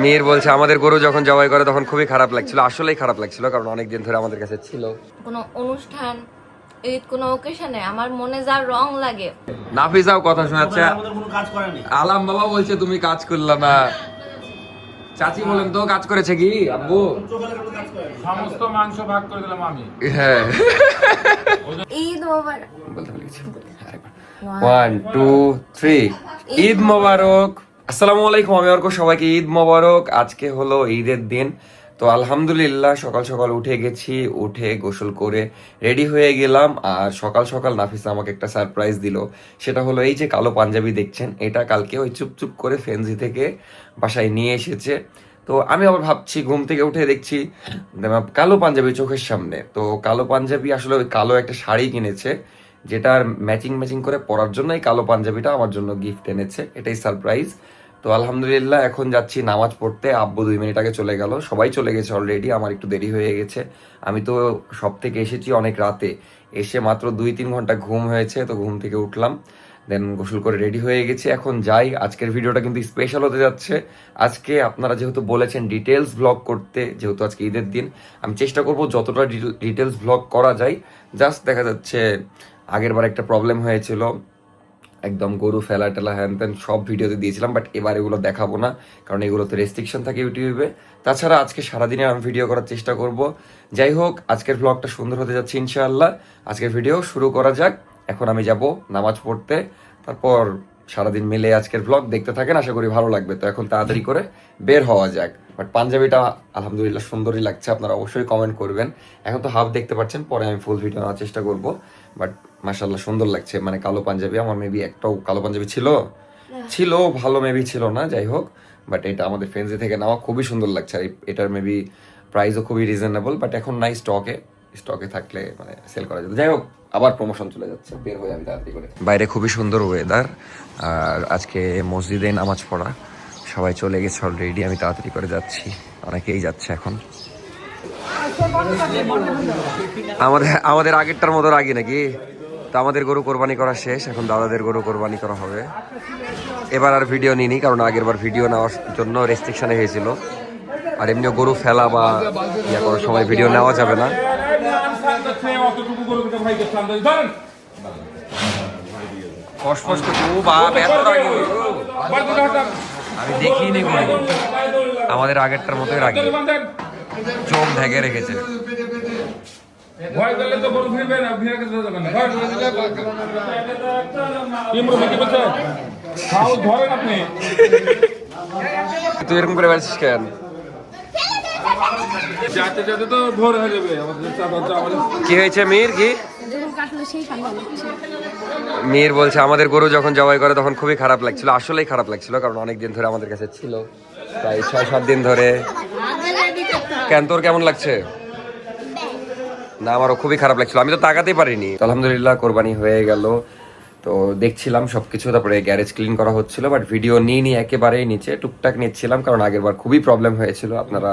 মীর বলছে আমাদের গরু যখন জবাই করে তখন খুবই খারাপ লাগছিল, আসলেই খারাপ লাগছিল, কারণ অনেকদিন ধরে আমাদের কাছে ছিল। কোনো অনুষ্ঠান, ঈদ, কোনো ওকেশনে আমার মনে যা রং লাগে। নাফিসাও কথা শোনাচ্ছে, আলাম বাবা বলছে তুমি কাজ করলা না। চাচি বলেন তো কাজ করেছে কি আব্বু? সমস্ত মাংস ভাগ করে দিলাম আমি। হ্যাঁ ঈদ মোবারক বলতে বলেছি। 1 2 3 ঈদ মোবারক। আসসালামু আলাইকুম, আমি অর্ক, সবাইকে ঈদ মোবারক। আজকে হলো ঈদের দিন, তো আলহামদুলিল্লাহ সকাল সকাল উঠে গেছি, উঠে গোসল করে রেডি হয়ে গেলাম। আর সকাল সকাল নাফিসা আমাকে একটা সারপ্রাইজ দিল, সেটা হলো এই যে কালো পাঞ্জাবি দেখছেন, এটা কালকে ওই চুপচুপ করে ফেন্সি থেকে বাসায় নিয়ে এসেছে। তো আমি আবার ভাবছি, ঘুম থেকে উঠে দেখছি কালো পাঞ্জাবি চোখের সামনে। তো কালো পাঞ্জাবি আসলে ওই কালো একটা শাড়ি কিনেছে, যেটার ম্যাচিং ম্যাচিং করে পরার জন্য এই কালো পাঞ্জাবিটা আমার জন্য গিফট এনেছে, এটাই সারপ্রাইজ। তো আলহামদুলিল্লাহ এখন যাচ্ছি নামাজ পড়তে। আব্বু 2 মিনিট আগে চলে গেল, সবাই চলে গেছে অলরেডি, আমার একটু দেরি হয়ে গেছে। আমি তো সব থেকে এসেছি অনেক রাতে, এসে মাত্র 2-3 ঘন্টা ঘুম হয়েছে, তো ঘুম থেকে উঠলাম, দেন গোসল করে রেডি হয়ে গেছি, এখন যাই। আজকের ভিডিওটা কিন্তু স্পেশাল হতে যাচ্ছে। আজকে আপনারা যেহেতু বলেছেন ডিটেলস ব্লগ করতে, যেহেতু আজকে ঈদের দিন, আমি চেষ্টা করব যতটা ডিটেলস ব্লগ করা যায়। জাস্ট দেখা যাচ্ছে আগের বার একটা প্রবলেম হয়েছিল, একদম গরু ফেলা টেলা হ্যান ত্যান সব ভিডিওতে দিয়েছিলাম, বাট এবার এগুলো দেখাবো না, কারণ এগুলোতে রেস্ট্রিকশন থাকে ইউটিউবে। তাছাড়া আজকে সারাদিনে আমি ভিডিও করার চেষ্টা করব। যাই হোক, আজকের ব্লগটা সুন্দর হতে যাচ্ছে ইনশাআল্লাহ। আজকের ভিডিও শুরু করা যাক। এখন আমি যাব নামাজ পড়তে, তারপর সারাদিন মিলে আজকের ব্লগ দেখতে থাকেন, আশা করি ভালো লাগবে। তো এখন তাড়াতাড়ি করে বের হওয়া যাক। বাট পাঞ্জাবিটা আলহামদুলিল্লাহ সুন্দরই লাগছে, আপনারা অবশ্যই কমেন্ট করবেন। এখন তো হাফ দেখতে পাচ্ছেন, পরে আমি ফুল ভিডিও নেওয়ার চেষ্টা করব। বাট মাশাআল্লাহ সুন্দর লাগছে, মানে কালো পাঞ্জাবি, আমার মেবি একটাও কালো পাঞ্জাবি ছিল ভালো মেবি ছিল না, যাই হোক। বাট এটা আমাদের ফ্রেন্ডসি থেকে নেওয়া, খুবই সুন্দর লাগছে। আর এটার মেবি প্রাইসও খুবই রিজনেবল, বাট এখন নাই স্টকে থাকলে মানে সেল করা যেত। যাই হোক, আবার প্রমোশন চলে যাচ্ছে, বের হয়ে আমি তাড়াতাড়ি করে। বাইরে খুবই সুন্দর ওয়েদার, আর আজকে মসজিদে নামাজ পড়া, সবাই চলে গেছে অলরেডি, আমি তাড়াতাড়ি করে যাচ্ছি, অনেকেই যাচ্ছে এখন। আমাদের আগেরটার মতো রাগি নাকি? তো আমাদের গরু কোরবানি করা শেষ, এখন দাদাদের গরু কোরবানি করা হবে। এবার আর ভিডিও নিইনি, কারণ আগের বার ভিডিও নেওয়ার জন্য রেস্ট্রিকশনে হয়েছিল, আর এমনিও গরু ফেলা বা ইয়া করার সময় ভিডিও নেওয়া যাবে না। আমি দেখিনি গরু, আমাদের আগেরটার মতোই রাগি, চোখ ঢেকে রেখেছে। ভয় করলে তো গরু ফিরবে না, ফিরে গেছে যাবে না। কি মুরগি কি বলছে? খাও ধরেন আপনি। তুই এরকম করে বলছিস কেন? যাতে যাতে তো ভোর হয়ে যাবে আমাদের। কি হয়েছে মীর? কি মীর বলছে আমাদের গরু যখন জবাই করে তখন খুবই খারাপ লাগছিল, আসলেই খারাপ লাগছিল, কারণ অনেকদিন ধরে আমাদের কাছে ছিল, প্রায় 6-7 দিন ধরে। কেন, তোর কেমন লাগছে? না, আমারও খুবই খারাপ লাগছিল, আমি তো তাকাতেই পারিনি। আলহামদুলিল্লাহ কোরবানি হয়ে গেল, তো দেখছিলাম সবকিছু, তারপরে গ্যারেজ ক্লিন করা হচ্ছিল, বাট ভিডিও নিয়ে একেবারেই নিচে টুকটাক নিচ্ছিলাম, কারণ আগের বার খুবই প্রবলেম হয়েছিল, আপনারা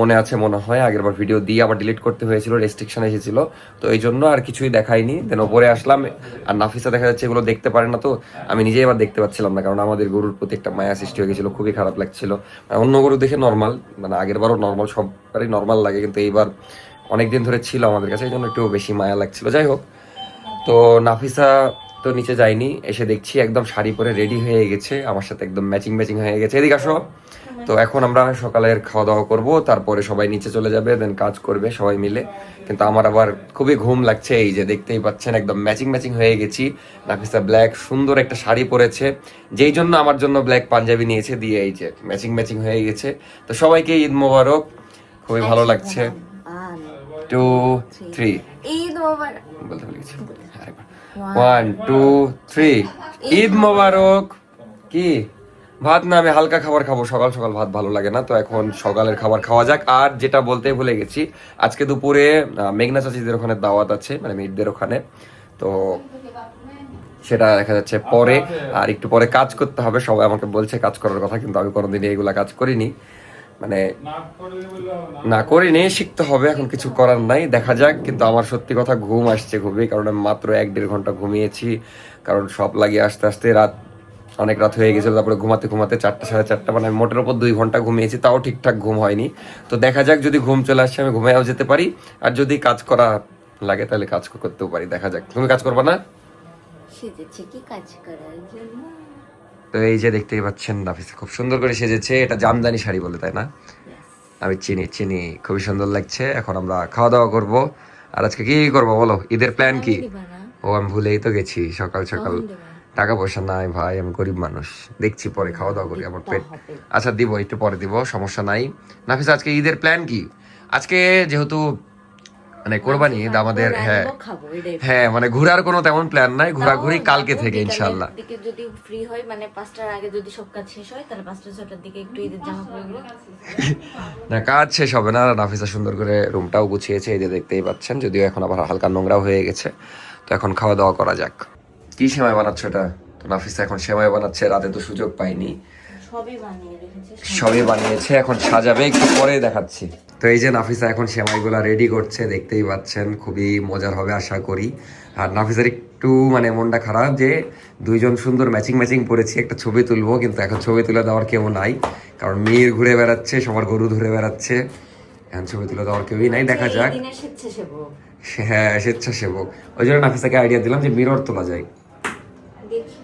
মনে আছে মনে হয়, আগের বার ভিডিও দিয়ে আবার ডিলিট করতে হয়েছিল, রেস্ট্রিকশন এসেছিল, তো এই জন্য আর কিছুই দেখাইনি। দেন ওপরে আসলাম, আর নাফিসা দেখা যাচ্ছে এগুলো দেখতে পারে না, তো আমি নিজেই এবার দেখতে পাচ্ছিলাম না, কারণ আমাদের গরুর প্রতি একটা মায়া সৃষ্টি হয়ে গেছিল, খুবই খারাপ লাগছিল। অন্য গরু দেখে নর্মাল, মানে আগের বারও নর্মাল, সববারই নর্মাল লাগে, কিন্তু এইবার অনেকদিন ধরে ছিল আমাদের কাছে, এই জন্য একটু বেশি মায়া লাগছিল। যাই হোক, তো নাফিসা তো নিচে যায়নি, এসে দেখছি একদম শাড়ি পরে রেডি হয়ে গেছে, আমার সাথে একদম ম্যাচিং ম্যাচিং হয়ে গেছে। এদিকে আসো। তো এখন আমরা সকালের খাওয়া দাওয়া করব, তারপরে সবাই নিচে চলে যাবে, দেন কাজ করবে সবাই মিলে। কিন্তু আমার আবার খুবই ঘুম লাগছে, এই যে দেখতেই পাচ্ছেন একদম ম্যাচিং ম্যাচিং হয়ে গেছি। নাফিসা ব্ল্যাক সুন্দর একটা শাড়ি পরেছে, যেই জন্য আমার জন্য ব্ল্যাক পাঞ্জাবি নিয়েছে, দিয়ে এই যে ম্যাচিং ম্যাচিং হয়ে গেছে। তো সবাইকে ঈদ মোবারক, খুবই ভালো লাগছে। 2 3 ঈদ মোবারক বলতে বলেছি। 1 2 3 ঈদ মোবারক। কি ভাত না, আমি হালকা খাবার খাবো, সকাল সকাল ভাত ভালো লাগে না, তো এখন সকালের খাবার খাওয়া যাক। আর যেটা বলতে ভুলে গেছি, আজকে দুপুরে মেঘনা চাচিদের ওখানে দাওয়াত আছে, মানে মেয়েদের ওখানে, তো সেটা দেখা যাচ্ছে পরে, আর একটু পরে কাজ করতে হবে। সবাই আমাকে বলছে কাজ করার কথা, কিন্তু আমি কোনোদিনই এগুলা কাজ করিনি, মানে না করিনি, শিখতে হবে, এখন কিছু করার নাই, দেখা যাক। কিন্তু আমার সত্যি কথা ঘুম আসছে খুবই, কারণ আমি মাত্র 1-1.5 ঘন্টা ঘুমিয়েছি, কারণ সব লাগিয়ে আস্তে আস্তে রাত অনেক রাত হয়ে গেছিল, তারপরে ঘুমাতে ঘুমাতে 4টা 4:30 মানে আমি মোটের উপর 2 ঘন্টা ঘুমিয়েছি, তাও ঠিকঠাক ঘুম হয়নি। তো দেখা যাক, যদি ঘুম চলে আসছে আমি ঘুমিয়েও যেতে পারি, আর যদি কাজ করা লাগে তাহলে কাজ করতেও পারি, দেখা যাক। তুমি কাজ করবা না? সেজেছে কি কাজ করার জন্য? তো এই যে দেখতেই পাচ্ছেন নাফিসা খুব সুন্দর করে সেজেছে, এটা জামদানি শাড়ি বলে তাই না? আমি চিনি চিনি, খুবই সুন্দর লাগছে। এখন আমরা খাওয়া দাওয়া করব। আর আজকে কি করবো বলো, ঈদের প্ল্যান কি? দিবা না? ও আমি ভুলেই তো গেছি, সকাল সকাল কখন দিবা? টাকা পয়সা নাই ভাই, আমি গরিব মানুষ, দেখছি পরে খাওয়া দাওয়া করি, আমার পেট। হবে। আচ্ছা দিব, একটু পরে দিব, সমস্যা নাই। নাফিসা আজকে ঈদের প্ল্যান কি? আজকে যেহেতু মানে কোরবানি ঈদ আমাদের, হ্যাঁ খাবো এটাই। হ্যাঁ মানে ঘোরার কোনো তেমন প্ল্যান নাই, ঘোরাঘুরি তাও কালকে যাবো থেকে বিকালের ইনশাল্লাহ। দিকে যদি ফ্রি হয়, মানে 5টার আগে যদি সব কাজ শেষ হয়, তাহলে 5টা 6টার দিকে একটু ঈদের জামা পরবো। না কাজ শেষ হবে না, নাফিসা সুন্দর করে রুমটাও গুছিয়েছে, এই যে দেখতেই পাচ্ছেন, যদিও এখন আবার হালকা নোংরাও হয়ে গেছে। তো এখন খাওয়া দাওয়া করা যাক। কি সেমাই বানাচ্ছ এটা? তো নাফিসা এখন সেমাই বানাচ্ছে, রাতে তো সুযোগ পাইনি, সবই বানিয়ে রেখেছে। সবই বানিয়েছে, এখন সাজাবে, একটু পরে দেখাচ্ছি। তো এই যে নাফিসা এখন সেমাইগুলা রেডি করছে, দেখতেই পাচ্ছেন, খুবই মজার হবে আশা করি। আর নাফিসার একটু মানে মনটা খারাপ যে দুইজন সুন্দর ম্যাচিং ম্যাচিং পরেছি, একটা ছবি তুলবো, কিন্তু এখন ছবি তুলে দেওয়ার কেউ নাই, কারণ মেয়ের ঘুরে বেড়াচ্ছে, সবার গরু ধরে বেড়াচ্ছে, এখন ছবি তুলে দেওয়ার কেউই নাই। দেখা যাক। এই দিনের স্বেচ্ছাসেবক। হ্যাঁ স্বেচ্ছাসেবক, ওই জন্য নাফিসাকে আইডিয়া দিলাম যে মিরর তোলা যায়, দেখি।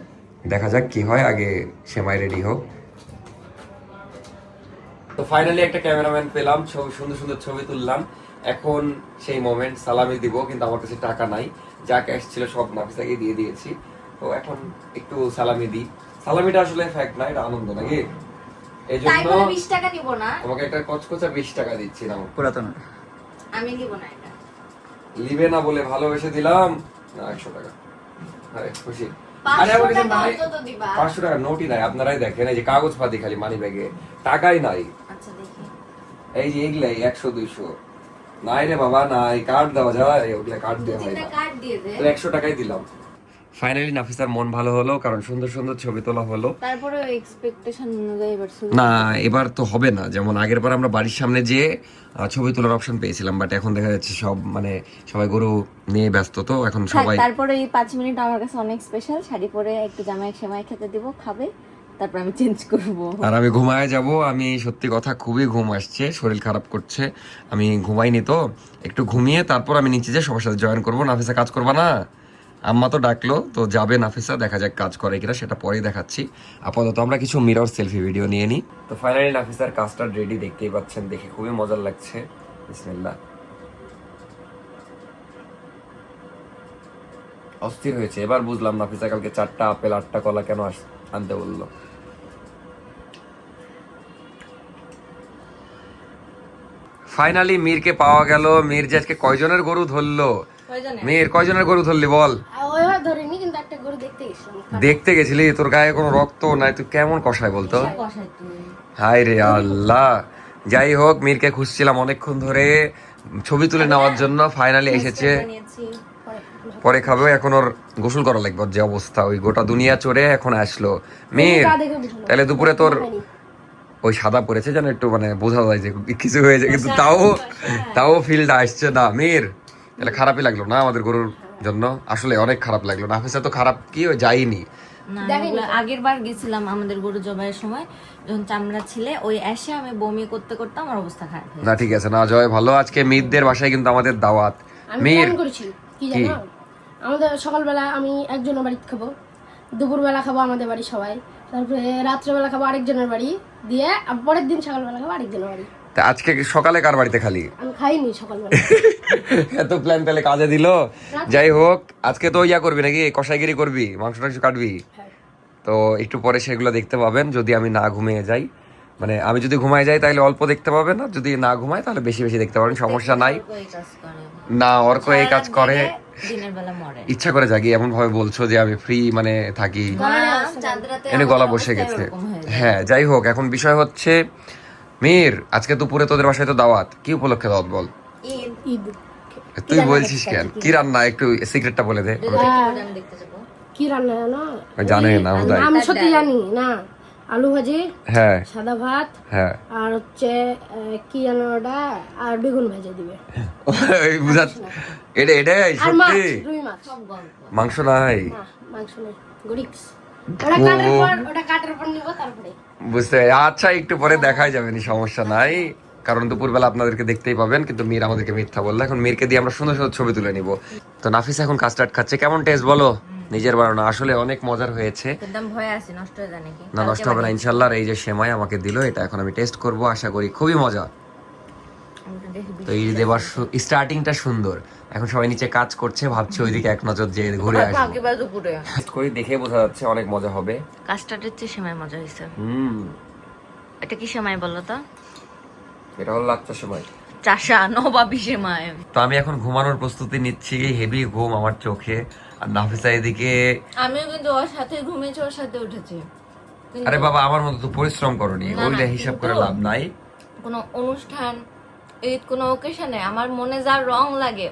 দেখা যাক কি হয়, আগে সেমাই রেডি হোক। তো ফাইনালি একটা ক্যামেরাম্যান পেলাম, ছবি সুন্দর সুন্দর ছবি তুললাম। এখন সেই মোমেন্ট, সালামি দিব, কিন্তু আমার কাছে টাকা নাই, যা ক্যাশ ছিল সব নাফিসাকে দিয়ে দিয়েছি। তো এখন একটু সালামি দিই। সালামিটা আসলে ফ্যাক্ট না, এটা আনন্দ নাকি, এই তাই জন্য বলে 20 টাকা নিব না। তোমাকে একটা কচকচা 20 টাকা দিচ্ছি না, পুরাতন আমি নিব না এটা। লিবে না বলে ভালোবেসে দিলাম না 100 টাকা। আরে খুশি। আরে 500 আমার কাছে টাকা নাই, অন্তত দিবা। 500 টাকা নোটই নাই, আপনারাই দেখেন, এই যে কাগজ পাতি খালি মানি ব্যাগে, টাকাই নাই। আচ্ছা দেখি। এই যে এগুলাই 100 200 নাই রে বাবা, নাই। কার্ড দেওয়া যায়, ওগুলা কার্ড দেওয়া হয় তিনটা না, কার্ড দিয়ে দে। তো 100 টাকাই দিলাম। ফাইনালি নাফিসার মন ভালো হলো, কারণ সুন্দর সুন্দর ছবি তোলা হলো। তারপরে এক্সপেকটেশন অনুযায়ী এবার ছবি। না এবার তো হবে না, যেমন আগের বার আমরা বাড়ির সামনে যে ছবি তোলার অপশন পেয়েছিলাম, বাট এখন দেখা যাচ্ছে সব মানে সবাই গরু নিয়ে ব্যস্ত, তো এখন সবাই। তারপরে এই 5 মিনিট আমার কাছে অনেক স্পেশাল। শাড়ি পরে একটু জামাই সেমাই খেতে দিব, খাবে, তারপর আমি চেঞ্জ করব। আর আমি ঘুমায় যাব। আমি সত্যি কথা খুবই ঘুম আসছে, শরীর খারাপ করছে, আমি ঘুমাইনি, তো একটু ঘুমিয়ে তারপর আমি নিচে যে সবার সাথে জয়েন করবো। নাফিসা কাজ করবা না? আম্মা তো ডাকলো, তো যাবে নাফিসা, দেখা যাক কাজ করে কিনা, সেটা পরেই দেখাচ্ছি। আপাতত আমরা কিছু মিরর সেলফি ভিডিও নিয়ে নিই। তো ফাইনালি নাফিসার কাজটা রেডি, দেখতেই পাচ্ছেন, দেখে খুবই মজার লাগছে। বিসমিল্লাহ। অস্থির হয়েছে, এবার বুঝলাম নাফিসা কালকে 4টা আপেল 8টা কলা কেন আনতে বললো। ফাইনালি মীরকে পাওয়া গেল। মীর যে আজকে কয়জনের গরু ধরলো? মীর কয়জনের গরু ধরলি বল? ওইভাবে ধরিনি, কিন্তু একটা গরু দেখতে গেছিলাম। দেখতে গেছিলি? তোর গায়ে কোনো রক্ত নাই, তুই কেমন কষায় বলতো? হাই রে আল্লাহ। যাই হোক, মীরকে খুঁজছিলাম অনেকক্ষণ ধরে ছবি তুলে নেওয়ার জন্য, ফাইনালি এসেছে। পরে খাবে, এখন ওর গোসল করা লাগবে, ওর যে অবস্থা, ওই গোটা দুনিয়া চড়ে এখন আসলো। মীর তাহলে দুপুরে তোর ওই সাদা পড়েছে যেন একটু মানে বোঝা যায় যে কিছু হয়েছে, কিন্তু তাও ফিলটা আসছে না। মীর তাহলে খারাপই লাগলো না আমাদের গরুর জন্য? আসলে অনেক খারাপ লাগলো। নাফিসা তো খারাপ কি ও যায়নি। আগের বার গেছিলাম আমাদের গরু জবাইয়ের সময়, যখন চামড়া ছিলে, ওই এসে আমি বমি করতে করতে আমার অবস্থা খারাপ হয়ে না ঠিক আছে, না জয় ভালো। আজকে মীরদের বাসায় কিন্তু আমাদের দাওয়াত। আমি মীর প্ল্যান করেছি কি জানো, আমাদের সকালবেলা আমি একজনের বাড়িতে খাবো, দুপুরবেলা খাবো আমাদের বাড়ি সবাই, তারপরে রাত্রেবেলা খাবো আরেকজনের বাড়ি দিয়ে, পরের দিন সকালবেলা খাবো আরেকজনের বাড়ি। তা আজকে সকালে কার বাড়িতে খালি? আমি খাইনি সকালবেলা। এত প্ল্যান তাহলে কাজে দিল। যাই হোক, আজকে তো ইয়া করবি নাকি, কষাইগিরি করবি, মাংস টাংস কাটবি? তো একটু পরে সেগুলো দেখতে পাবেন, যদি আমি না ঘুমিয়ে যাই। মানে আমি যদি ঘুমায় যাই তাহলে অল্প দেখতে পাবেন, আর যদি না ঘুমাই তাহলে বেশি বেশি দেখতে পাবেন, সমস্যা নাই। না অর্ক এই কাজ করে, দিনের বেলা মরে। ইচ্ছা করে জাগি, এমন ভাবে বলছো যে আমি ফ্রি মানে থাকি, এনে গলা বসে গেছে। হ্যাঁ যাই হোক, এখন বিষয় হচ্ছে মীর, আজকে দুপুরে তোদের বাসায় তো দাওয়াত, কি উপলক্ষে দাওয়াত বল? ঈদ। তুই বলছিস কেন, কি রান্না একটু সিক্রেটটা বলে দে। কি রান্না জানো? জানে না হুদাই। আমি সত্যি জানি না। আলু ভাজি, হ্যাঁ সাদা ভাত, হ্যাঁ, আর হচ্ছে কি জানো ওটা, আর বেগুন ভাজা দিবে। বুঝা এটাই আর মাছ, সত্যি? রুই মাছ। মাংস নাই? না, মাংস নেই, গরিক্স। ওটা কাটার পর নিব তারপরে। বুঝতে পেরেছি। আচ্ছা একটু পরে দেখাই যাবে, নি সমস্যা নাই, কারণ দুপুরবেলা আপনাদেরকে দেখতেই পাবেন। কিন্তু মীর আমাদেরকে মিথ্যা বললো, এখন মীরকে দিয়ে আমরা সুন্দর সুন্দর ছবি তুলে নিব। তো নাফিসা এখন কাস্টার্ড খাচ্ছে, কেমন টেস্ট বলো? নিজের বানানো, আসলে অনেক মজার হয়েছে। কিন্তু আমি ভয় আছি নষ্ট হয়ে যায় নাকি। না নষ্ট হবে না ইনশাল্লাহ। আর এই যে সেমাই আমাকে দিল, এটা এখন আমি টেস্ট করব, আশা করি খুবই মজা। তো এই দেবার স্টার্টিংটা সুন্দর। এখন সবাই নিচে কাজ করছে, ভাবছি ওইদিকে এক নজর যে ঘুরে আসবো। একেবারে দুপুরে করি দেখে বোঝা যাচ্ছে অনেক মজা হবে। কাস্টার্ডের চেয়ে সেমাই মজা হয়েছে। হুম, এটা কি সেমাই বলো তো? এটা হলো লাচ্চা সেমাই। চাষা নবাবি সেমাই। তো আমি এখন ঘুমানোর প্রস্তুতি নিচ্ছি, হেভি ঘুম আমার চোখে। আর নাফিসা এদিকে, আমিও কিন্তু ওর সাথে ঘুমিয়েছি, ওর সাথে উঠেছি। আরে বাবা আমার মতো তো পরিশ্রম করনি, না, ওইটা না, হিসাব করে কিন্তু- লাভ নাই। কোনো অনুষ্ঠান, ঈদ, কোনো ওকেশনে আমার মনে যা রং লাগে,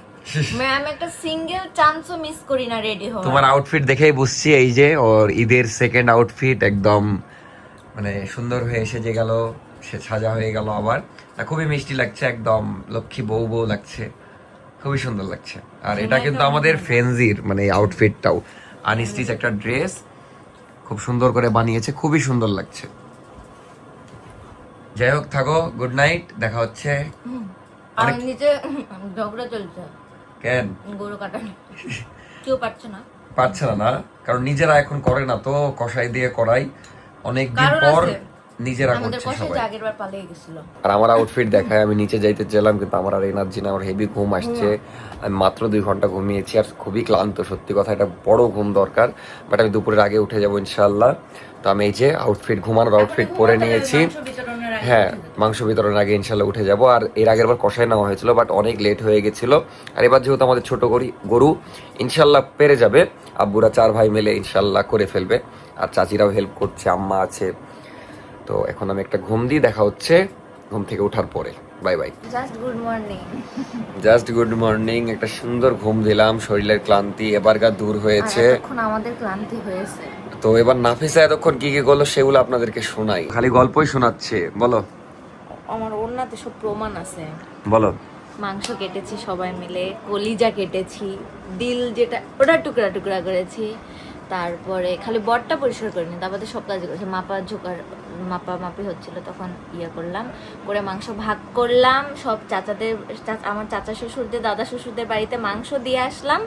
আমি একটা সিঙ্গেল চান্সও মিস করি না রেডি হওয়ার। তোমার আউটফিট দেখেই বুঝছি, এই যে ওর ঈদের সেকেন্ড আউটফিট একদম মানে সুন্দর হয়ে এসে যে গেল, সে সাজা হয়ে গেল আবার। আর খুবই মিষ্টি লাগছে, একদম লক্ষ্মী বউ বউ লাগছে, খুবই সুন্দর লাগছে। আর এটা কিন্তু আমাদের ফ্রেন্সির মানে আউটফিটটাও আনস্টিচ একটা ড্রেস, খুব সুন্দর করে বানিয়েছে, খুবই সুন্দর লাগছে। যাই হোক থাকো, গুড নাইট, দেখা হচ্ছে। আর নিচে ঝগড়া চলছে কেন গরু কাটানো, কেউ পারছে না। পারছে না? না, কারণ নিজেরা এখন করে না তো, কষাই দিয়ে করাই, অনেকদিন কারণ পর আছে। নিজেরা আমাদের করছে কষে সবাই। যে আগের বার পালিয়ে গেছিল। আর আমার আউটফিট দেখায় আমি নিচে যাইতে চাইলাম, কিন্তু আমার আর এনার্জি না, আমার হেভি ঘুম আসছে। আমি মাত্র 2 ঘন্টা ঘুমিয়েছি আর খুবই ক্লান্ত, সত্যি কথা, এটা বড় ঘুম দরকার। বাট আমি দুপুরের আগে উঠে যাবো ইনশাআল্লাহ। তো আমি এই যে আউটফিট, ঘুমানোর আউটফিট পরে নিয়েছি। হ্যাঁ, মাংস বিতরণের আগে ইনশাল্লাহ উঠে যাব। আর এর আগের বার কষায় নেওয়া হয়েছিল, বাট অনেক লেট হয়ে গেছিল। আর এবার যেহেতু আমাদের ছোট গরু ইনশাল্লাহ পেরে যাবে, আব্বুরা 4 ভাই মিলে ইনশাল্লাহ করে ফেলবে। আর চাচিরাও হেল্প করছে, আম্মা আছে। তো এখন আমি একটা ঘুম দিই, দেখা হচ্ছে ঘুম থেকে ওঠার পরে। Bye bye. Just good morning. Just good morning. একটা সুন্দর ঘুম দিলাম, শরীরের ক্লান্তি এবারকার দূর হয়েছে। এখন আমাদের ক্লান্তি হয়েছে। তো এবার নাফিসা এতক্ষণ কি কি করলো সেগুলো আপনাদেরকে শোনাই, খালি গল্পই শোনাচ্ছে। বলো। আমার ওড়নাতে সব প্রমাণ আছে। বলো। মাংস কেটেছি সবাই মিলে, কলিজা কেটেছি, দিল যেটা ওটা টুকরা টুকরা করেছি। তারপরে খালি বটটা পরিষ্কার করিনি, তারপরে সব কাজ করেছি। মাপামাপি হচ্ছিল তখন করলাম, করে মাংস ভাগ করলাম। সব আমার চাচা শ্বশুরদের, দাদা শ্বশুরদের বাড়িতে মাংস দিয়ে আসলাম,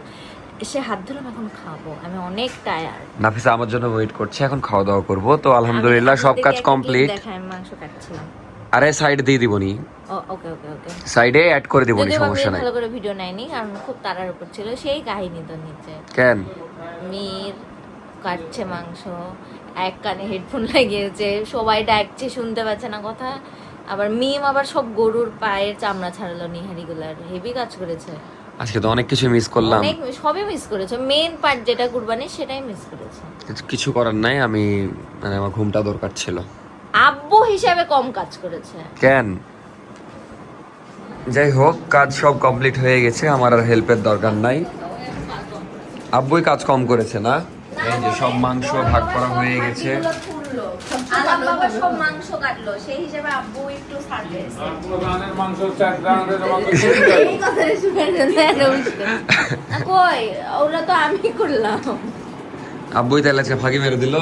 এসে হাত ধুলাম, এখন খাবো। আমি অনেক টায়ার্ড। নাফিসা আমার জন্য ওয়েট করছে, এখন খাওয়া দাওয়া করবো। তো আলহামদুলিল্লাহ সব কাজ কমপ্লিট। দেখাই আমি মাংস কাটছিলাম। আরে সাইড দিয়ে দিবনি, ওকে ওকে ওকে, সাইডে অ্যাড করে দিবনি, যদিও আমি সমস্যা নাই। ভালো করে ভিডিও নেয়নি, কারণ খুব তাড়ার উপর ছিল। সেই কাহিনী তো নিচে কেন মীর কাটছে মাংস, এক কানে হেডফোন লাগিয়েছে, সবাই ডাকছে, শুনতে পাচ্ছে না কথা। আবার মিম আবার সব গরুর পায়ের চামড়া ছাড়ালো, নিহারিগুলার হেভি কাজ করেছে। আজকে তো অনেক কিছু মিস করলাম। অনেক সবই মিস করেছে, মেন পার্ট যেটা কুরবানি সেটাই মিস করেছে। কিছু করার নাই, আমি মানে আমার ঘুমটা দরকার ছিল। আব্বু হিসাবে কম কাজ করেছে। কেন? যাই হোক, কাজ সব কমপ্লিট হয়ে গেছে, আমার আর হেল্পের দরকার নাই। আব্বুই কাজ কম করেছে না? এই যে সব মাংস ভাগ করা হয়ে গেছে। আলাম বাবা সব মাংস কাটলো, সেই হিসাবে আব্বু একটু ছাড় পেয়েছে। পুরো রানের মাংস, চার রানের মাংস। এই কথাটা শুনে কই, ওরা তো আমি করলাম। আব্বুই তাহলে আজকে ফাঁকি মেরে দিল,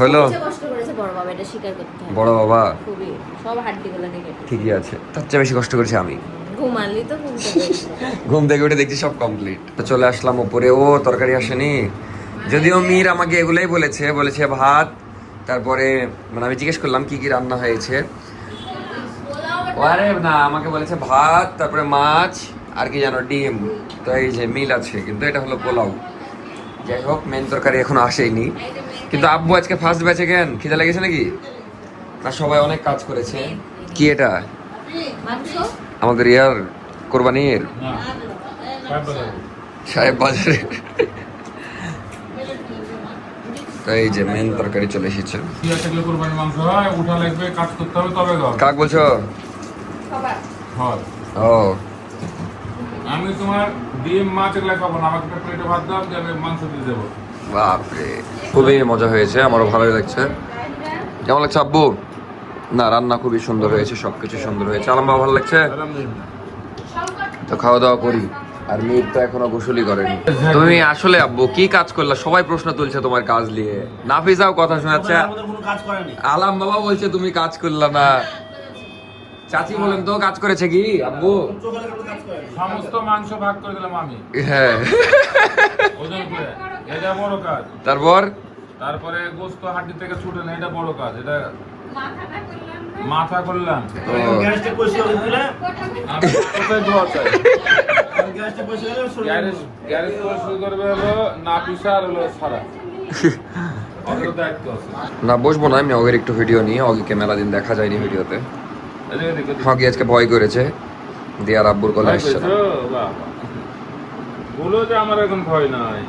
হলো। সবচেয়ে কষ্ট করেছে বড় বাবা, এটা স্বীকার করতে হবে। বড় বাবা খুবই, সব হাড্ডিগুলো কেটে ঠিকই আছে, তার চেয়ে বেশি কষ্ট করেছি আমি। ঘুমালি তো ঘুমতে পেরেছে। ঘুম থেকে উঠে দেখছি সব কমপ্লিট। তো চলে আসলাম উপরে। ও তরকারি আসেনি, যদিও মীর আমাকে এগুলাই বলেছে ভাত, তারপরে মানে আমি জিজ্ঞেস করলাম কি কি রান্না হয়েছে। আরে না, আমাকে বলেছে ভাত, তারপরে মাছ, আর কি জানো ডিম। তো এই যে মিল আছে, কিন্তু এটা হলো পোলাও। যাই হোক, মেন তরকারি এখনো আসেনি। কিন্তু আব্বু আজকে ফার্স্ট ব্যাচে কেন, খিদে লেগেছে নাকি? না সবাই অনেক কাজ করেছে। কি এটা? মাংস আমাদের ইয়ার কোরবানির না, সাহেব বাজার। সাহেব বাজারে। তো এই যে মেন তরকারি চলে এসেছে। কি থাকলে কোরবানির মাংস হয়, উঠা লাগবে, কাজ করতে হবে, তবে দাও। কাক বলছো? হয়। ও আমি তোমার ডিম মাছ এগুলো খাবো না, আমাকে একটা প্লেটে ভাত দাও, দিয়ে আমি মাংস দিয়ে দেবো। বাপরে, খুবই মজা হয়েছে, আমারও ভালোই লাগছে। কেমন লাগছে আব্বু? না রান্না খুবই সুন্দর হয়েছে, সবকিছু সুন্দর হয়েছে। আলম বাবা ভালো লাগছে? আলহামদুলিল্লাহ। তো খাওয়া দাওয়া করি। আর মেয়ে তো এখনো গোসলই করেনি। তুমি আসলে আব্বু কি কাজ করলা? সবাই প্রশ্ন তুলছে তোমার কাজ নিয়ে। নাফিসাও কথা শোনাচ্ছে, আলাম বাবা বলছে তুমি কাজ করলা না। চাচি বলেন তো কাজ করেছে কি আব্বু? সমস্ত মাংস ভাগ করে দিলাম আমি, হ্যাঁ। ওজন করে, এটা বড় কাজ। তারপরে গোস্ত হাড্ডি থেকে ছুটে না, এটা বড় কাজ। এটা মাথা করলাম। কোথায় ধোয়া চাই? গ্যারেজ পরিষ্কার করবে হলো নাফিসা আর হলো সারা। ওদের দায়িত্ব আছে। না বসবো না, আমি অগের একটু ভিডিও নিয়ে, অগিকে মেলা দিন দেখা যায়নি ভিডিওতে। অগি আজকে ভয় করেছে দিয়ে আর আব্বুর গলা আসছে না। বলো যে আমার এখন ভয় নাই,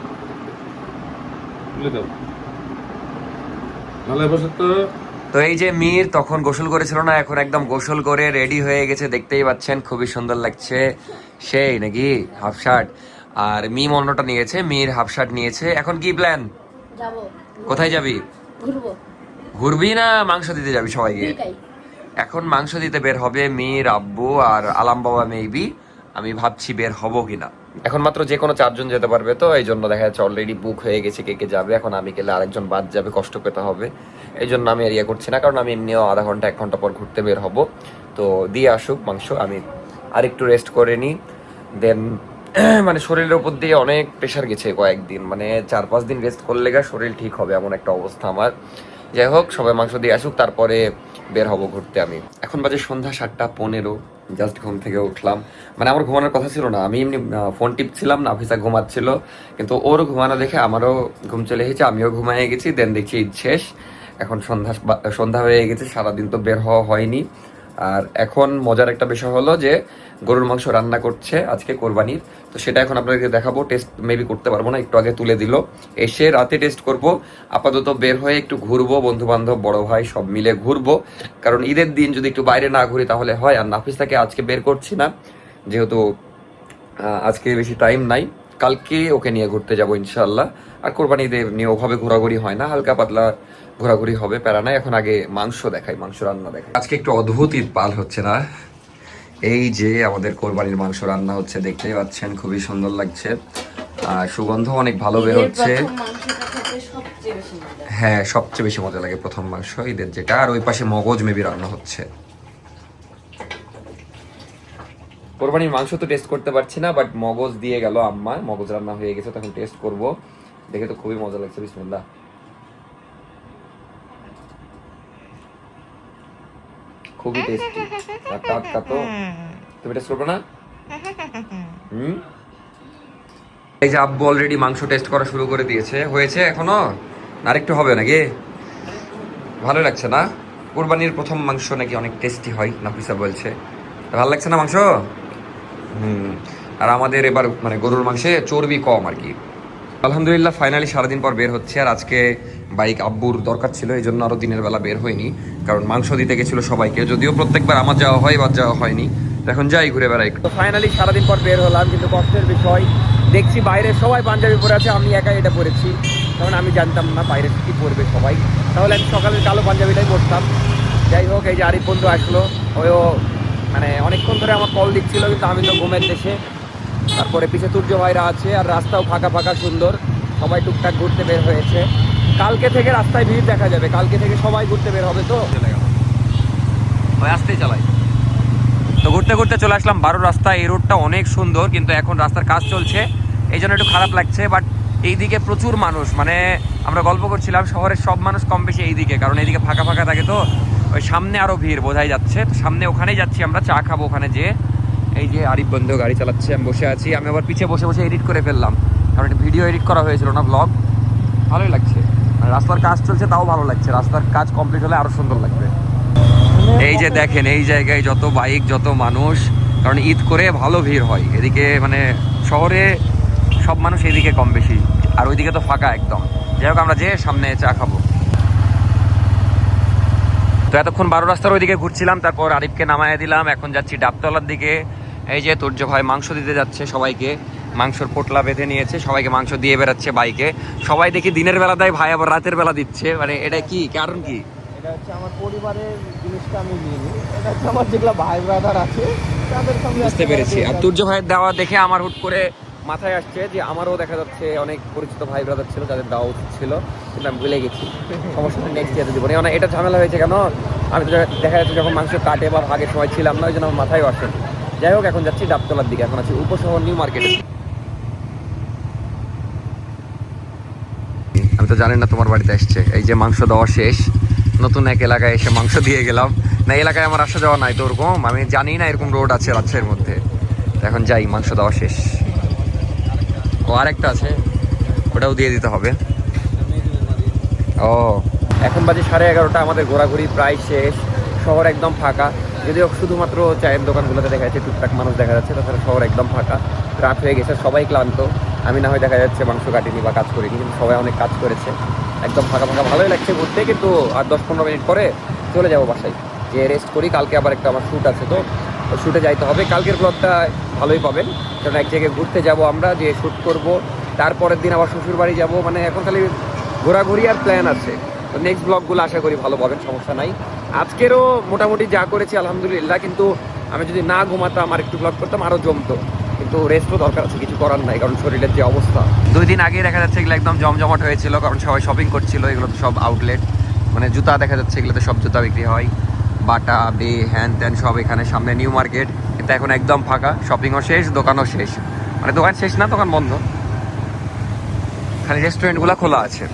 বলে দাও ভালো বসে তো। তো এই যে মীর তখন গোসল করেছিল না, এখন একদম গোসল করে রেডি হয়ে গেছে, দেখতেই পাচ্ছেন খুবই সুন্দর লাগছে। সেই নাকি হাফ শার্ট, আর মিম অন্যটা নিয়েছে, মীর হাফ শার্ট নিয়েছে। এখন কি প্ল্যান? যাবো, কোথায় যাবি? ঘুরবো। ঘুরবি না মাংস দিতে যাবি সবাইকে? দুইটাই। এখন মাংস দিতে বের হবে মীর, আব্বু আর আলাম বাবা মেবি। আমি ভাবছি বের হব কিনা। এখন মাত্র যে কোনো 4 জন যেতে পারবে, তো এই জন্য দেখা যাচ্ছে অলরেডি বুক হয়ে গেছে কে কে যাবে। এখন আমি গেলে আরেকজন বাদ যাবে, কষ্ট পেতে হবে। এই জন্য আমি এরিয়া করছি না, কারণ আমি এমনিও আধা ঘন্টা 1 ঘন্টা পর ঘুরতে বের হব। তো দিয়ে আসুক মাংস, আমি আর একটু রেস্ট করে নিই। দেন মানে শরীরের উপর দিয়ে অনেক প্রেশার গেছে কয়েকদিন, মানে 4-5 দিন রেস্ট করলে গা শরীর ঠিক হবে, এমন একটা অবস্থা আমার। যাই হোক, সবাই মাংস দিয়ে আসুক, তারপরে বের হব ঘুরতে। আমি এখন বাজে সন্ধ্যা 7:15, জাস্ট ঘুম থেকে উঠলাম। মানে আমার ঘুমানোর কথা ছিল না, আমি এমনি ফোন টিপছিলাম, নাফিসা ঘুমাচ্ছিল, কিন্তু ওর ঘুমানো দেখে আমারও ঘুম চলে এসেছে, আমিও ঘুমায়ে গেছি। দেন দেখছি ঈদ শেষ, এখন সন্ধ্যা হয়ে গেছে, সারাদিন তো বের হওয়া হয়নি। আর এখন মজার একটা বিষয় হলো যে গরুর মাংস রান্না করছে আজকে কোরবানির, তো সেটা এখন আপনাদেরকে দেখাবো। টেস্ট মেবি করতে পারবো না, একটু আগে তুলে দিল, এসে রাতে টেস্ট করব। আপাতত বের হয়ে একটু ঘুরবো, বন্ধু বান্ধব বড় ভাই সব মিলে ঘুরবো, কারণ ঈদের দিন যদি একটু বাইরে না ঘুরি তাহলে হয়। আর নাফিসটাকে আজকে বের করছি না, যেহেতু আজকে বেশি টাইম নাই, কালকে ওকে নিয়ে ঘুরতে যাবো ইনশাল্লাহ। আর কোরবানি ঈদের নিয়ে ওভাবে ঘোরাঘুরি হয় না, হালকা পাতলা ঘোরাঘুরি হবে, প্যারা নাই। এখন আগে মাংস দেখাই, মাংস রান্না দেখাই। আজকে একটু অদ্ভুত ঈদ পাল হচ্ছে না, এই যে আমাদের কোরবানির মাংস রান্না হচ্ছে, দেখতেই পাচ্ছেন খুবই সুন্দর লাগছে, আর সুগন্ধ অনেক ভালো বের হচ্ছে। হ্যাঁ, সবচেয়ে বেশি মজা লাগে প্রথম মাংস ঈদের যেটা। আর ওই পাশে মগজ মেবি রান্না হচ্ছে। কোরবানির মাংস তো টেস্ট করতে পারছি না, বাট মগজ দিয়ে গেল আম্মা, মগজ রান্না হয়ে গেছে, তখন টেস্ট করব। দেখে তো খুবই মজা লাগছে, বিসমিল্লাহ। খুবই টেস্টি আর টাটকা। তো তুমি টেস্ট করবে না? এই যে আব্বু অলরেডি মাংস টেস্ট করা শুরু করে দিয়েছে। হয়েছে এখনো আরেকটু হবে নাকি? ভালো লাগছে না? কোরবানির প্রথম মাংস নাকি অনেক টেস্টি হয়, নাফিসা বলছে। ভালো লাগছে না মাংস? আর আমাদের এবার মানে গরুর মাংসে চর্বি কম আর কি। আলহামদুলিল্লাহ ফাইনালি সারাদিন পর বের হচ্ছে। আর আজকে বাইক আব্বুর দরকার ছিল, এই জন্য আরো দিনের বেলা বের হয়নি, কারণ মাংস দিতে গেছিল সবাইকে। যদিও প্রত্যেকবার আমার যাওয়া হয়, এবার যাওয়া হয়নি, এখন যাই ঘুরে বেড়াই। তো ফাইনালি সারাদিন পর বের হলাম, কিন্তু কষ্টের বিষয় দেখছি বাইরে সবাই পাঞ্জাবি পরে আছে, আমি একাই এটা পরেছি, কারণ আমি জানতাম না বাইরে কি পরবে সবাই, তাহলে আমি সকালের কালো পাঞ্জাবিটাই পরতাম। যাই হোক, এই যে আরিফ বন্ধু আসলো, ওও মানে অনেকক্ষণ ধরে আমার কল দিচ্ছিল, কিন্তু আমি তো ঘুমের দেশে। তারপরে পিছে সূর্য ভাইরা আছে, আর রাস্তাও ফাঁকা ফাঁকা সুন্দর, সবাই টুকটাক ঘুরতে বের হয়েছে। কালকে থেকে রাস্তায় ভিড় দেখা যাবে, কালকে থেকে সবাই ঘুরতে বের হবে। তো চলে গেল, আসতেই চালাই। তো ঘুরতে ঘুরতে চলে আসলাম 12 রাস্তা। এই রোডটা অনেক সুন্দর, কিন্তু এখন রাস্তার কাজ চলছে, এই জন্য একটু খারাপ লাগছে। বাট এইদিকে প্রচুর মানুষ, মানে আমরা গল্প করছিলাম শহরের সব মানুষ কম বেশি এইদিকে, কারণ এইদিকে ফাঁকা ফাঁকা থাকে। তো ওই সামনে আরো ভিড় বোঝাই যাচ্ছে, সামনে ওখানেই যাচ্ছি আমরা, চা খাবো ওখানে। যে এই যে আরিফ বন্ধু গাড়ি চালাচ্ছে, আমি বসে আছি। আমি আবার পিছিয়ে বসে বসে এডিট করে ফেললাম, কারণ একটা ভিডিও এডিট করা হয়েছিল না, ব্লগ। ভালোই লাগছে, আর রাস্তার কাজ চলছে তাও ভালো লাগছে, রাস্তার কাজ কমপ্লিট হলে আরো সুন্দর লাগবে। এই যে দেখেন, এই জায়গায় যত বাইক, যত মানুষ, কারণ ঈদ করে ভালো ভিড় হয় এদিকে, মানে শহরে সব মানুষ এদিকে কম বেশি, আর ওইদিকে তো ফাঁকা একদম। যাই হোক, আমরা যে সামনে চা খাবো। তো এতক্ষণ 12 রাস্তার ওইদিকে ঘুরছিলাম, তারপর আরিফকে নামায় দিলাম, এখন যাচ্ছি ডাবতলার দিকে। এই যে তুর্য ভাই মাংস দিতে যাচ্ছে সবাইকে, মাংসর পোটলা বেঁধে নিয়েছে, সবাইকে মাংস দিয়ে বেড়াচ্ছে বাইকে। সবাই দেখি দিনের বেলা দেয়, ভাই আবার রাতের বেলা দিচ্ছে, মানে এটা কি কারণ? কি এটা হচ্ছে আমার পরিবারের জিনিসটা আমি নিইনি, এটা হচ্ছে আমার যেগুলো ভাই ব্রাদার আছে বুঝতে পেরেছি। আর তুর্য ভাইয়ের দেওয়া দেখে আমার হুট করে মাথায় আসছে যে আমারও দেখা যাচ্ছে অনেক পরিচিত ভাই ব্রাদার ছিল যাদের দেওয়া উচিত ছিল, কিন্তু আমি ভুলে গেছি। সমস্যা নেক্সট ইয়ারে দিব না। এটা ঝামেলা হয়েছে কেন, আমি তো দেখা যাচ্ছে যখন মাংস কাটে বা ভাগের সময় ছিলাম না, ওই জন্য আমার মাথায় আসে। যাই হোক, এখন যাচ্ছি ডাবতলার দিকে, এখন আছি উপশহর নিউ মার্কেটে। আমি তো জানি না তোমার বাড়িতে আসছে। এই যে মাংস দেওয়া শেষ, নতুন এক এলাকায় এসে মাংস দিয়ে গেলাম। না, এলাকায় আমার আসা যাওয়া নাই তো ওরকম, আমি জানি না এরকম রোড আছে রাজশাহীর মধ্যে। এখন যাই, মাংস দেওয়া শেষ। ও আরেকটা আছে, ওটাও দিয়ে দিতে হবে। ও এখন বাজে 11:30, আমাদের ঘোরাঘুরি প্রায় শেষ। শহর একদম ফাঁকা, যদিও শুধুমাত্র চায়ের দোকানগুলোতে দেখা যাচ্ছে টুকটাক মানুষ দেখা যাচ্ছে, তাছাড়া শহর একদম ফাঁকা। রাত হয়ে গেছে, সবাই ক্লান্ত। আমি না হয় দেখা যাচ্ছে মাংস কাটিনি বা কাজ করিনি, কিন্তু সবাই অনেক কাজ করেছে। একদম ফাঁকা ফাঁকা, ভালোই লাগছে ঘুরতে, কিন্তু আর 10-15 মিনিট পরে চলে যাবো বাসায়, যে রেস্ট করি। কালকে আবার একটা আমার শ্যুট আছে, তো শ্যুটে যাইতে হবে। কালকের ব্লগটা ভালোই পাবেন, কারণ এক জায়গায় ঘুরতে যাব আমরা, যে শ্যুট করব, তারপরের দিন আবার শ্বশুর বাড়ি যাবো। মানে এখন খালি ঘোরাঘুরি আর প্ল্যান আছে। তো নেক্সট ব্লগগুলো আশা করি ভালো পাবেন, সমস্যা নাই। আজকেরও মোটামুটি যা করেছি আলহামদুলিল্লাহ, কিন্তু আমি যদি না ঘুমাতাম আর একটু ব্লগ করতাম আরও জমতো, কিন্তু রেস্টও দরকার আছে, কিছু করার নাই, কারণ শরীরের যে অবস্থা। 2 দিন আগে দেখা যাচ্ছে এগুলো একদম জমজমাট হয়েছিল, কারণ সবাই শপিং করছিল। এগুলো তো সব আউটলেট, মানে জুতা দেখা যাচ্ছে, এগুলোতে সব জুতা বিক্রি হয়, বাটা বে হ্যান ত্যান সব এখানে সামনে নিউ মার্কেট। কিন্তু এখন একদম ফাঁকা, শপিংও শেষ, দোকানও শেষ। মানে দোকান শেষ না, দোকান বন্ধ, খালি রেস্টুরেন্টগুলো খোলা আছে।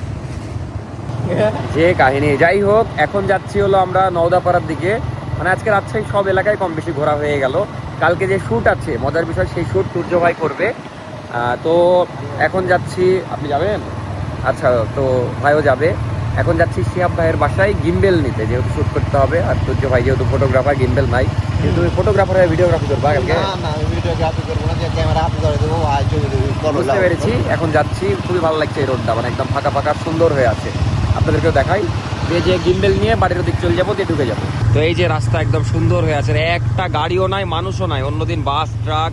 যে কাহিনী, যাই হোক, এখন যাচ্ছি হলো আমরা নওদাপাড়ার দিকে। মানে আজকে রাজশাহী সব এলাকায় কম বেশি ঘোরা হয়ে গেল। কালকে যে শ্যুট আছে, মজার বিষয়, সেই শ্যুট সূর্য ভাই করবে। তো এখন যাচ্ছি। আপনি যাবেন? আচ্ছা, তো ভাইও যাবে। এখন যাচ্ছি শিহাব ভাইয়ের বাসায় গিম্বেল নিতে, যেহেতু শ্যুট করতে হবে। আর সূর্য ভাই যেহেতু ফটোগ্রাফার, গিম্বেল নাই, কিন্তু ফটোগ্রাফার হয়ে ভিডিওগ্রাফি করবো কালকে। বুঝতে পেরেছি। এখন যাচ্ছি, খুবই ভালো লাগছে এই রোডটা, মানে একদম ফাঁকা ফাঁকা সুন্দর হয়ে আছে। আপনাদেরকেও দেখাই, যে গিম্বেল নিয়ে বাড়ির ওদিক চলে যাবো, দিয়ে ঢুকে যাবো। তো এই যে রাস্তা একদম সুন্দর হয়ে আছে, একটা গাড়িও নাই, মানুষও নাই। অন্যদিন বাস, ট্রাক,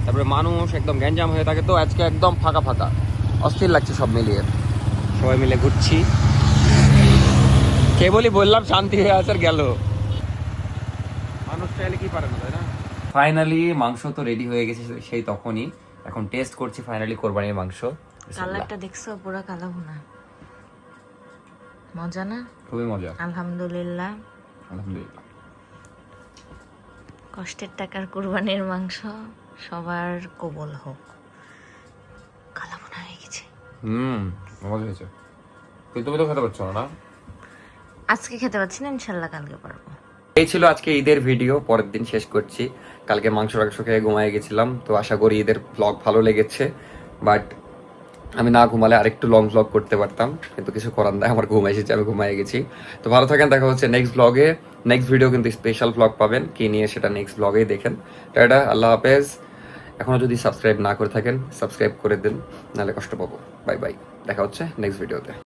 তারপরে মানুষ, একদম গ্যাঞ্জাম হয়ে থাকে। তো আজকে একদম ফাঁকা ফাঁকা, অস্থির লাগছে সব মিলিয়ে। সবাই মিলে ঘুরছি, কেবলই বললাম শান্তি হয়ে আছে, আর গেল। মানুষ চাইলে কি পারে না, তাই না? ফাইনালি মাংস তো রেডি হয়ে গেছে সেই তখনই। এখন টেস্ট করছি ফাইনালি কোরবানির মাংস। কালারটা দেখছো, পুরো কালো ভুনা, মজা না? খুবই মজা, আলহামদুলিল্লাহ। আলহামদুলিল্লাহ। কষ্টের টাকার কুরবানির মাংস সবার কবুল হোক। কালো ভুনা হয়ে গেছে। মজা হয়েছে। কিন্তু তুমি তো খেতে পারছো না? আজকে খেতে পাচ্ছি না, ইনশাল্লাহ কালকে পারবো। এই ছিল আজকে ঈদের ভিডিও, পরের দিন শেষ করছি। কালকে মাংস খেয়ে ঘুমায় গেছিলাম, তো আশা করি ঈদের ব্লগ ভালো লেগেছে। বাট আমি না ঘুমালে আরেকটু লং ব্লগ করতে পারতাম, কিন্তু কিছু করার নাই, আমার ঘুম এসেছে, আমি ঘুমায় গেছি। তো ভালো থাকেন, দেখা হচ্ছে নেক্সট ব্লগে। নেক্সট ভিডিও কিন্তু স্পেশাল ব্লগ পাবেন, কি নিয়ে সেটা নেক্সট ব্লগেই দেখেন। টাটা, আল্লাহ হাফেজ। এখনো যদি সাবস্ক্রাইব না করে থাকেন, সাবস্ক্রাইব করে দিন, নাহলে কষ্ট পাবো। বাই বাই, দেখা হচ্ছে নেক্সট ভিডিওতে।